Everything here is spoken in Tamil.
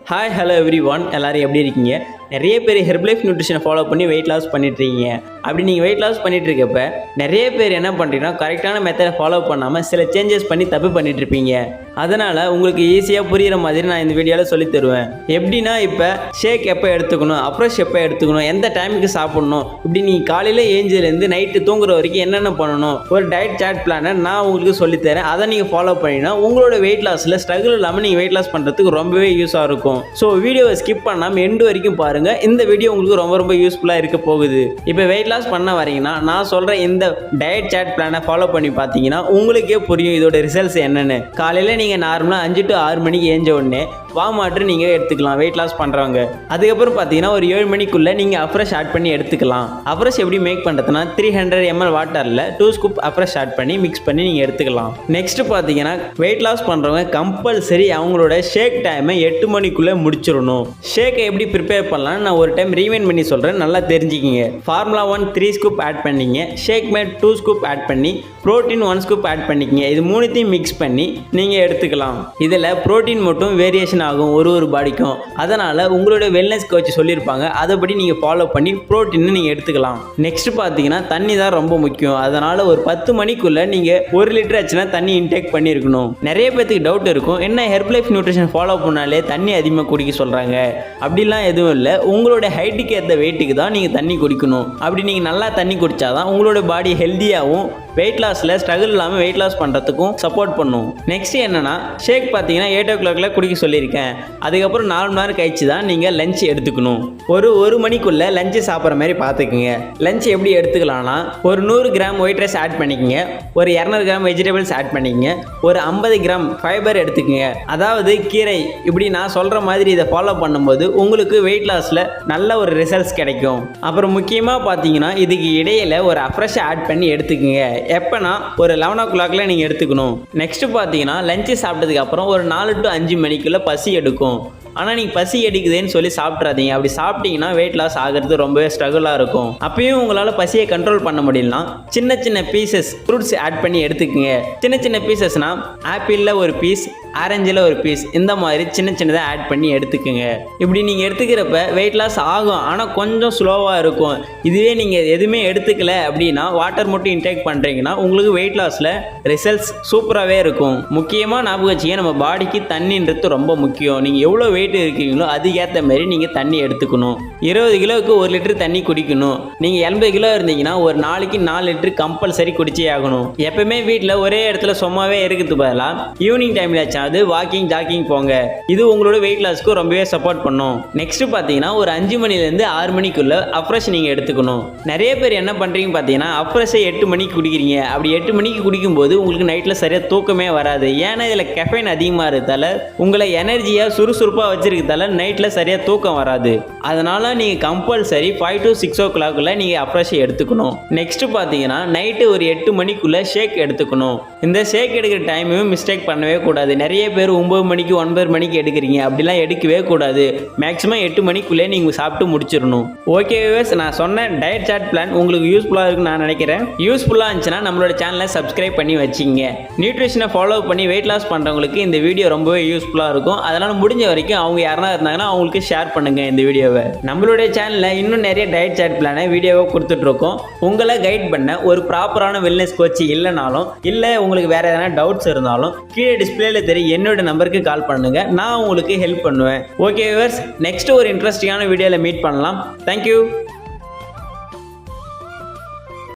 ஹாய் ஹலோ எவ்ரி ஒன், எல்லோரும் எப்படி இருக்கீங்க? நிறைய பேர் ஹெர்பலைஃப் நியூட்ரிஷனை ஃபாலோ பண்ணி வெயிட் லாஸ் பண்ணிட்டுருக்கீங்க. அப்படி நீங்கள் வெயிட் லாஸ் பண்ணிட்டு இருக்கப்ப நிறைய பேர் என்ன பண்ணுறீங்கன்னா கரெக்டான மெத்தடை ஃபாலோ பண்ணாமல் சில சேஞ்சஸ் பண்ணி தப்பு பண்ணிட்டுருப்பீங்க. அதனால் உங்களுக்கு ஈஸியாக புரிகிற மாதிரி நான் இந்த வீடியோவில் சொல்லி தருவேன். எப்படின்னா இப்போ ஷேக் எப்போ எடுத்துக்கணும், அப்ரோச் எப்போ எடுத்துக்கணும், எந்த டைமுக்கு சாப்பிட்ணும், இப்படி நீங்கள் காலையில் ஏஞ்சிலேருந்து நைட்டு தூங்குற வரைக்கும் என்னென்ன பண்ணணும், ஒரு டயட் சார்ட் பிளானை நான் உங்களுக்கு சொல்லித்தரேன். அதை நீங்கள் ஃபாலோ பண்ணினா உங்களோட வெயிட் லாஸில் ஸ்ட்ரகிள் இல்லாமல் நீங்கள் வெயிட் லாஸ் பண்ணுறதுக்கு ரொம்பவே யூஸாக இருக்கும். ஸோ வீடியோவை ஸ்கிப் பண்ணாமல் எண்டு வரைக்கும் பாருங்கள். இந்த வீடியோ உங்களுக்கு ரொம்ப யூஸ்ஃபுல்லாக இருக்க போகுது. இப்போ வெயிட் லாஸ் பண்ண வரீங்கன்னா நான் சொல்கிற இந்த டயட் சார்ட் பிளானை ஃபாலோ பண்ணி பார்த்தீங்கன்னா உங்களுக்கே புரியும் இதோட ரிசல்ட்ஸ் என்னென்னு. காலையில் நீங்கள் நார்மலாக 5 to 6 மணிக்கு ஏஞ்ச உடனே வார்ம் வாட்டர் நீங்கள் எடுத்துக்கலாம் வெயிட் லாஸ் பண்ணுறவங்க. அதுக்கப்புறம் பார்த்தீங்கன்னா ஒரு 7 மணிக்குள்ளே நீங்கள் அப்ரெஷ் ஆட் பண்ணி எடுத்துக்கலாம். அப்ரெஷ் எப்படி மேக் பண்ணுறதுனா 300 ml வாட்டரில் 2 ஸ்கூப் அப்ரெஷ் ஆட் பண்ணி மிக்ஸ் பண்ணி நீங்கள் எடுத்துக்கலாம். நெக்ஸ்ட் பார்த்தீங்கன்னா வெயிட் லாஸ் பண்ணுறவங்க கம்பல்சரி அவங்களோட ஷேக் டைமை 8 மணிக்குள்ளே முடிச்சிடணும். ஷேக்கை எப்படி ப்ரிப்பேர் பண்ணலாம் நான் ஒரு டைம் ரீவைண்ட் பண்ணி சொல்கிறேன், நல்லா தெரிஞ்சுக்கிங்க. ஃபார்முலா 1 3 ஸ்கூப் ஆட் பண்ணிங்க, ஷேக் மேட் 2 ஸ்கூப் ஆட் பண்ணி, ப்ரோட்டீன் 1 ஸ்கூப் ஆட் பண்ணிக்கிங்க. இது மூணுத்தையும் மிக்ஸ் பண்ணி நீங்கள் எடுத்துக்கலாம். இதில் ப்ரோட்டீன் மட்டும் வேரியேஷன் ஆகும் ஒரு பாடிக்கும். அதனால் உங்களோட வெல்னஸ் கோச் சொல்லியிருப்பாங்க, அதைப்படி நீங்கள் ஃபாலோ பண்ணி ப்ரோட்டீன் நீங்கள் எடுத்துக்கலாம். நெக்ஸ்ட் பார்த்தீங்கன்னா தண்ணி தான் ரொம்ப முக்கியம். அதனால் ஒரு 10 மணிக்குள்ளே நீங்கள் 1 லிட்டர் ஆச்சுன்னா தண்ணி இன்டேக் பண்ணியிருக்கணும். நிறைய பேருக்கு டவுட் இருக்கும், என்ன ஹெர்பலைஃப் நியூட்ரிஷன் ஃபாலோ பண்ணாலே தண்ணி அதிகமாக குடிக்க சொல்கிறாங்க. அப்படிலாம் எதுவும் இல்லை. உங்களோட ஹைட்டுக்கு ஏற்ற வெயிட்டுக்கு தான் நீங்கள் தண்ணி குடிக்கணும். அப்படி நீங்கள் நல்லா தண்ணி குடித்தாதான் உங்களோட பாடி ஹெல்த்தியாகவும் வெயிட் லாஸில் ஸ்ட்ரகிள் இல்லாமல் வெயிட் லாஸ் பண்ணுறதுக்கும் சப்போர்ட் பண்ணும். நெக்ஸ்ட் என்னென்னா ஷேக் பார்த்தீங்கன்னா 8 o'clock குடிக்க சொல்லியிருக்கேன். அதுக்கப்புறம் 4 மணி நேரம் கழிச்சு தான் நீங்கள் லஞ்ச் எடுத்துக்கணும். ஒரு மணிக்குள்ளே லஞ்சு சாப்பிட்ற மாதிரி பார்த்துக்குங்க. லஞ்ச் எப்படி எடுத்துக்கலாம்னா ஒரு 100 கிராம் ஒயிட் ரைஸ் ஆட் பண்ணிக்கங்க, ஒரு 200 கிராம் வெஜிடபிள்ஸ் ஆட் பண்ணிக்கங்க, ஒரு 50 கிராம் ஃபைபர் எடுத்துக்கங்க, அதாவது கீரை. இப்படி நான் சொல்கிற மாதிரி இதை ஃபாலோ பண்ணும்போது உங்களுக்கு வெயிட் லாஸில் நல்ல ஒரு ரிசல்ட்ஸ் கிடைக்கும். அப்புறம் முக்கியமாக பார்த்தீங்கன்னா இதுக்கு இடையில் ஒரு அப்ரெஷ் ஆட் பண்ணி எடுத்துக்கங்க. எப்போனா ஒரு 11 o'clock நீங்கள் எடுத்துக்கணும். நெக்ஸ்ட்டு பார்த்தீங்கன்னா லஞ்சு சாப்பிட்டதுக்கு அப்புறம் ஒரு 4 to 5 மணிக்குள்ளே பசி எடுக்கும். ஆனால் நீங்கள் பசி எடுக்குதுன்னு சொல்லி சாப்பிட்றாதீங்க. அப்படி சாப்பிட்டீங்கன்னா வெயிட் லாஸ் ஆகிறது ரொம்பவே ஸ்ட்ரகிளாக இருக்கும். அப்பயும் உங்களால் பசியை கண்ட்ரோல் பண்ண முடியலனா சின்ன பீசஸ் ஃப்ரூட்ஸ் ஆட் பண்ணி எடுத்துக்கங்க. சின்ன பீசஸ்னால் ஆப்பிளில் ஒரு பீஸ், ஆரஞ்சில் ஒரு பீஸ், இந்த மாதிரி சின்னதாக ஆட் பண்ணி எடுத்துக்கோங்க. இப்படி நீங்கள் எடுத்துக்கிறப்ப வெயிட் லாஸ் ஆகும், ஆனால் கொஞ்சம் ஸ்லோவாக இருக்கும். இதுவே நீங்கள் எதுவுமே எடுத்துக்கல அப்படின்னா வாட்டர் மட்டும் இன்டேக் பண்ணுறீங்கன்னா உங்களுக்கு வெயிட் லாஸில் ரிசல்ட்ஸ் சூப்பராகவே இருக்கும். முக்கியமாக ஞாபகம் வச்சுக்க, நம்ம பாடிக்கு தண்ணின்றது ரொம்ப முக்கியம். நீங்கள் எவ்வளோ வெயிட் இருக்கீங்களோ அதுக்கேற்ற மாதிரி நீங்கள் தண்ணி எடுத்துக்கணும். 20 கிலோவுக்கு 1 லிட்டர் தண்ணி குடிக்கணும். நீங்கள் 80 கிலோ இருந்தீங்கன்னா ஒரு நாளைக்கு 4 லிட்டர் கம்பல்சரி குடிச்சே ஆகணும். எப்பவுமே வீட்டில் ஒரே இடத்துல சும்மாவே இருக்குது பதிலாக ஈவினிங் டைமில் ஆச்சாது வாக்கிங் ஜாக்கிங் போங்க. இது உங்களோட வெயிட் லாஸ்க்கு ரொம்பவே சப்போர்ட் பண்ணும். நெக்ஸ்ட் பார்த்தீங்கன்னா ஒரு 5 மணிலேருந்து 6 மணிக்குள்ள அப்ரெஷ் நீங்கள் எடுத்துக்கணும். நிறைய பேர் என்ன பண்ணுறீங்க பார்த்தீங்கன்னா அப்ரெஷை 8 மணிக்கு குடிக்கிறீங்க. அப்படி 8 மணிக்கு குடிக்கும்போது உங்களுக்கு நைட்டில் சரியாக தூக்கமே வராது. ஏன்னா இதில் கெஃபைன் அதிகமாக இருக்கிறதால உங்களை எனர்ஜியாக சுறுசுறுப்பாக வச்சிருக்கிறதால நைட்டில் சரியாக தூக்கம் வராது. அதனால் நீங்கள் கம்பல்சரி 5 to 6 o'clock நீங்கள் அப்ரெஷை எடுத்துக்கணும். நெக்ஸ்ட் பார்த்தீங்கன்னா நைட்டு ஒரு 8 மணிக்குள்ளே ஷேக் எடுத்துக்கணும். இந்த ஷேக் எடுக்கிற டைமையும் மிஸ்டேக் பண்ணவே கூடாது. நிறைய பேர் 9 மணிக்கு 9 மணிக்கு எடுக்கிறீங்க. அப்படிலாம் எடுக்கவே கூடாது. மேக்ஸிமம் 8 மணிக்குள்ளே நீங்கள் சாப்பிட்டு முடிச்சிடணும். ஓகே வியூவர்ஸ், நான் சொன்ன டயட் சார்ட் பிளான் உங்களுக்கு யூஸ்ஃபுல்லாக இருக்குன்னு நான் நினைக்கிறேன். யூஸ்ஃபுல்லாக இருந்துச்சுன்னா நம்மளோட சேனலை சப்ஸ்கிரைப் பண்ணி வச்சிங்க. நியூட்ரிஷனை ஃபாலோ பண்ணி வெயிட் லாஸ் பண்ணுறவங்களுக்கு இந்த வீடியோ ரொம்பவே யூஸ்ஃபுல்லாக இருக்கும். அதனால் முடிஞ்ச வரைக்கும் அவங்க யாருனா இருந்தாங்கன்னா அவங்களுக்கு ஷேர் பண்ணுங்கள் இந்த வீடியோவை. நம்மளுடைய சேனலில் இன்னும் நிறைய டயட் சார்ட் பிளானை வீடியோவை கொடுத்துட்ருக்கோம். உங்களை கைட் பண்ண ஒரு ப்ராப்பரான வெல்னஸ் கோச் இல்லைனாலும், இல்லை உங்களுக்கு வேறு எதனா டவுட்ஸ் இருந்தாலும் கீழே டிஸ்பிளேல தெரியும் என்னோட நம்பருக்கு கால் பண்ணுங்க, நான் உங்களுக்கு ஹெல்ப் பண்ணுவேன். ஓகே வியூவர்ஸ், நெக்ஸ்ட் ஒரு இன்ட்ரெஸ்டிங்கான வீடியோவில் மீட் பண்ணலாம். தேங்க்யூ.